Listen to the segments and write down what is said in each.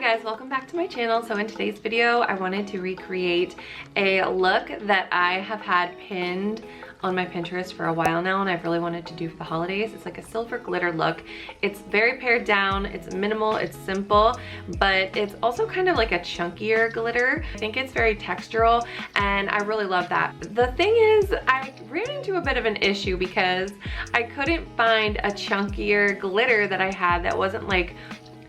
guys, welcome back to my channel. So in today's video, I wanted to recreate a look that I have had pinned on my Pinterest for a while now and I've really wanted to do for the holidays. It's like a silver glitter look. It's very pared down, it's minimal, it's simple, but it's also kind of like a chunkier glitter. I think it's very textural and I really love that. The thing is, I ran into a bit of an issue because I couldn't find a chunkier glitter that I had that wasn't like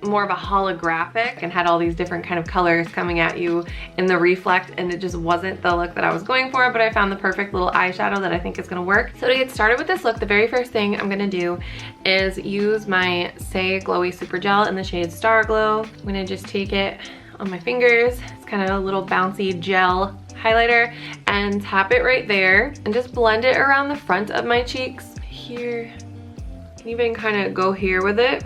more of a holographic and had all these different kind of colors coming at you in the reflect, and it just wasn't the look that I was going for, but I found the perfect little eyeshadow that I think is gonna work. So to get started with this look, the very first thing I'm gonna do is use my Saie Glowy Super Gel in the shade Starglow. I'm gonna just take it on my fingers. It's kind of a little bouncy gel highlighter and tap it right there and just blend it around the front of my cheeks here. You can even kind of go here with it.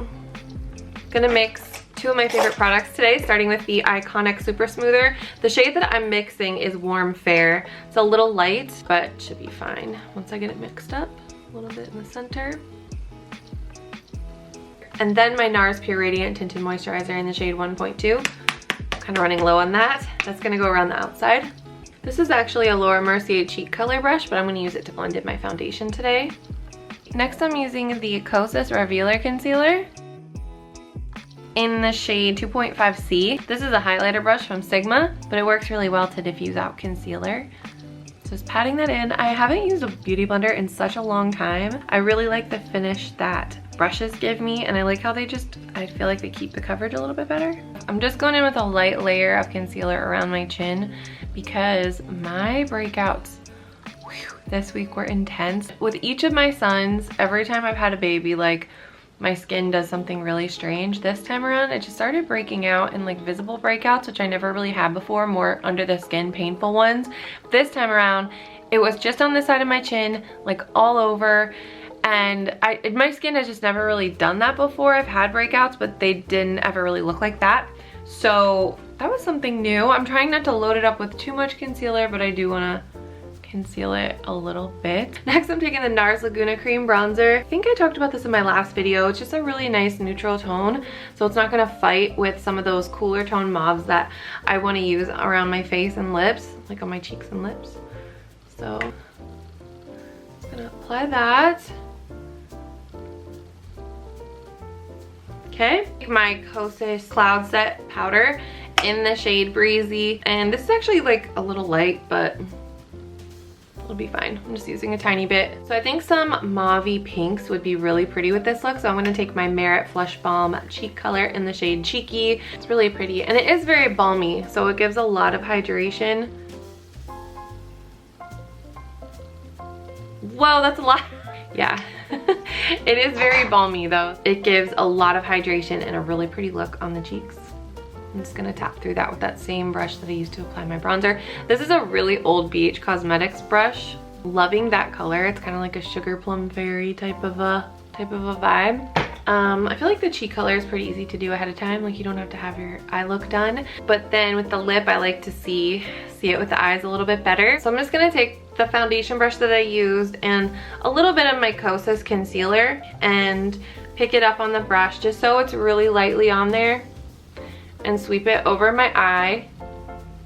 Gonna mix two of my favorite products today, starting with the Iconic Super Smoother. The shade that I'm mixing is Warm Fair. It's a little light, but should be fine once I get it mixed up. A little bit in the center. And then my NARS Pure Radiant Tinted Moisturizer in the shade 1.2. Kind of running low on that. That's gonna go around the outside. This is actually a Laura Mercier cheek color brush, but I'm gonna use it to blend in my foundation today. Next, I'm using the Kosas Revealer Concealer in the shade 2.5C. This is a highlighter brush from Sigma, but it works really well to diffuse out concealer. So just patting that in. I haven't used a beauty blender in such a long time. I really like the finish that brushes give me, and I like how they just, I feel like they keep the coverage a little bit better. I'm just going in with a light layer of concealer around my chin because my breakouts this week were intense. With each of my sons, every time I've had a baby, like, my skin does something really strange. This time around, it just started breaking out in like visible breakouts, which I never really had before, more under the skin painful ones. This time around, it was just on the side of my chin, like all over. And my skin has just never really done that before. I've had breakouts, but they didn't ever really look like that. So that was something new. I'm trying not to load it up with too much concealer, but I do wanna conceal it a little bit. Next, I'm taking the NARS Laguna Cream Bronzer. I think I talked about this in my last video. It's just a really nice neutral tone, so it's not gonna fight with some of those cooler tone mauves that I wanna use around my face and lips, like on my cheeks and lips. So, I'm gonna apply that. Okay, my Kosas Cloud Set powder in the shade Breezy, and this is actually like a little light, but it'll be fine. I'm just using a tiny bit. So I think some mauve-y pinks would be really pretty with this look. So I'm gonna take my Merit Flush Balm cheek color in the shade Cheeky. It's really pretty and it is very balmy, so it gives a lot of hydration. Whoa, that's a lot. Yeah, it is very balmy though. It gives a lot of hydration and a really pretty look on the cheeks. I'm just gonna tap through that with that same brush that I used to apply my bronzer. This is a really old BH Cosmetics brush. Loving that color. It's kind of like a Sugar Plum Fairy type of a vibe. I feel like the cheek color is pretty easy to do ahead of time. Like you don't have to have your eye look done. But then with the lip, I like to see it with the eyes a little bit better. So I'm just gonna take the foundation brush that I used and a little bit of my Kosas concealer and pick it up on the brush just so it's really lightly on there, and sweep it over my eye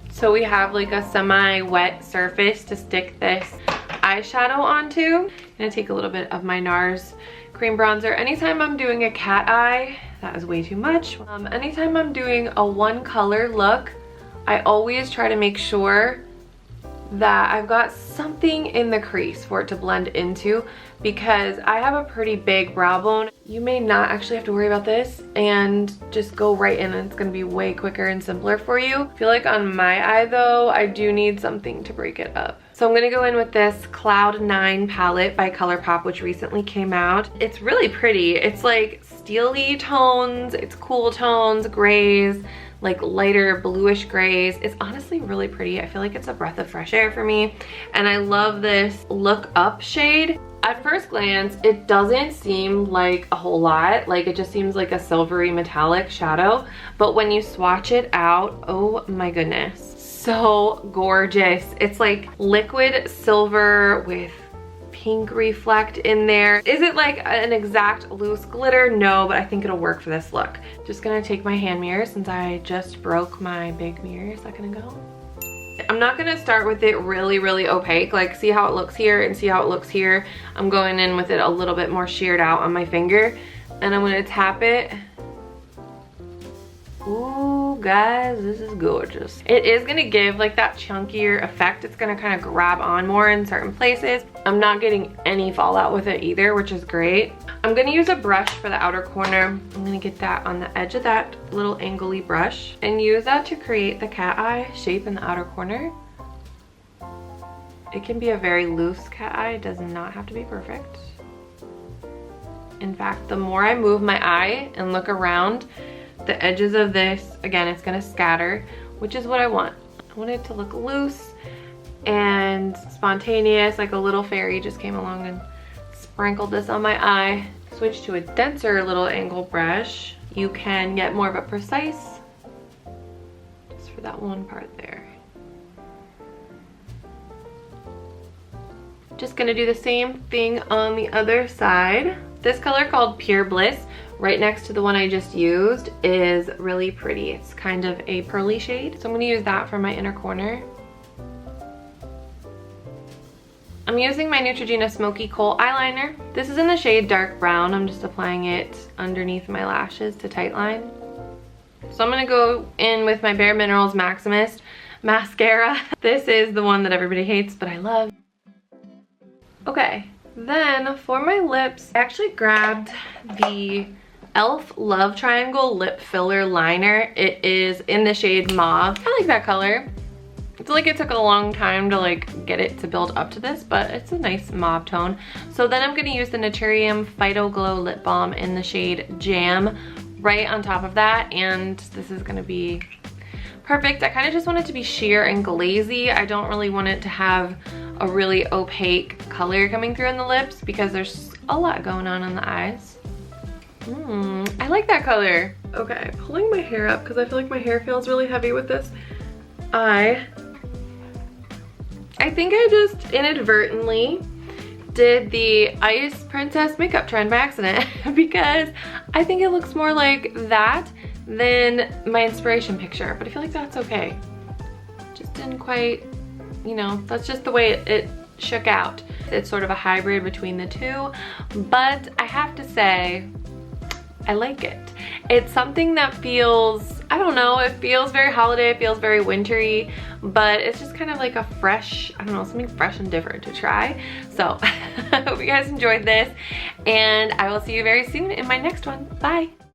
so we have like a semi-wet surface to stick this eyeshadow onto. I'm gonna take a little bit of my NARS cream bronzer. Anytime I'm doing a cat eye, that is way too much. Anytime I'm doing a one color look, I always try to make sure that I've got something in the crease for it to blend into, because I have a pretty big brow bone. You may not actually have to worry about this and just go right in, and it's gonna be way quicker and simpler for you. I feel like on my eye though, I do need something to break it up. So I'm gonna go in with this Cloud 9 palette by Colourpop, which recently came out. It's really pretty. It's like steely tones, it's cool tones, grays, like lighter bluish grays. It's honestly really pretty. I feel like it's a breath of fresh air for me. And I love this Look Up shade. At first glance, it doesn't seem like a whole lot. Like it just seems like a silvery metallic shadow. But when you swatch it out, oh my goodness, so gorgeous. It's like liquid silver with pink reflect in there. Is it like an exact loose glitter? No, but I think it'll work for this look. Just gonna take my hand mirror since I just broke my big mirror a second ago. I'm not gonna start with it really, really opaque. Like, see how it looks here and see how it looks here. I'm going in with it a little bit more sheared out on my finger, and I'm gonna tap it. Ooh, guys, this is gorgeous. It is gonna give like that chunkier effect. It's gonna kind of grab on more in certain places. I'm not getting any fallout with it either, which is great. I'm gonna use a brush for the outer corner. I'm gonna get that on the edge of that little angly brush and use that to create the cat eye shape in the outer corner. It can be a very loose cat eye. It does not have to be perfect. In fact, the more I move my eye and look around, the edges of this, again, it's gonna scatter, which is what I want. I want it to look loose and spontaneous, like a little fairy just came along and sprinkled this on my eye. Switch to a denser little angle brush. You can get more of a precise, just for that one part there. Just gonna do the same thing on the other side. This color called Pure Bliss, right next to the one I just used, is really pretty. It's kind of a pearly shade. So I'm gonna use that for my inner corner. I'm using my Neutrogena Smokey Kohl eyeliner. This is in the shade Dark Brown. I'm just applying it underneath my lashes to tightline. So I'm gonna go in with my Bare Minerals Maximist mascara. This is the one that everybody hates, but I love. Okay, then for my lips, I actually grabbed the e.l.f. Love Triangle Lip Filler Liner. It is in the shade Mauve. I like that color. It's like it took a long time to like get it to build up to this, but it's a nice mauve tone. So then I'm gonna use the Naturium Phyto Glow Lip Balm in the shade Jam right on top of that, and this is gonna be perfect. I kind of just want it to be sheer and glazy. I don't really want it to have a really opaque color coming through in the lips because there's a lot going on the eyes. I like that color. Okay, pulling my hair up because I feel like my hair feels really heavy with this eye. I think I just inadvertently did the Ice Princess makeup trend by accident because I think it looks more like that than my inspiration picture, but I feel like that's okay. Just didn't quite, you know, that's just the way it shook out. It's sort of a hybrid between the two, but I have to say, I like it. It's something that feels, I don't know, it feels very holiday, it feels very wintry, but it's just kind of like a fresh, I don't know, something fresh and different to try. So I hope you guys enjoyed this, and I will see you very soon in my next one. Bye.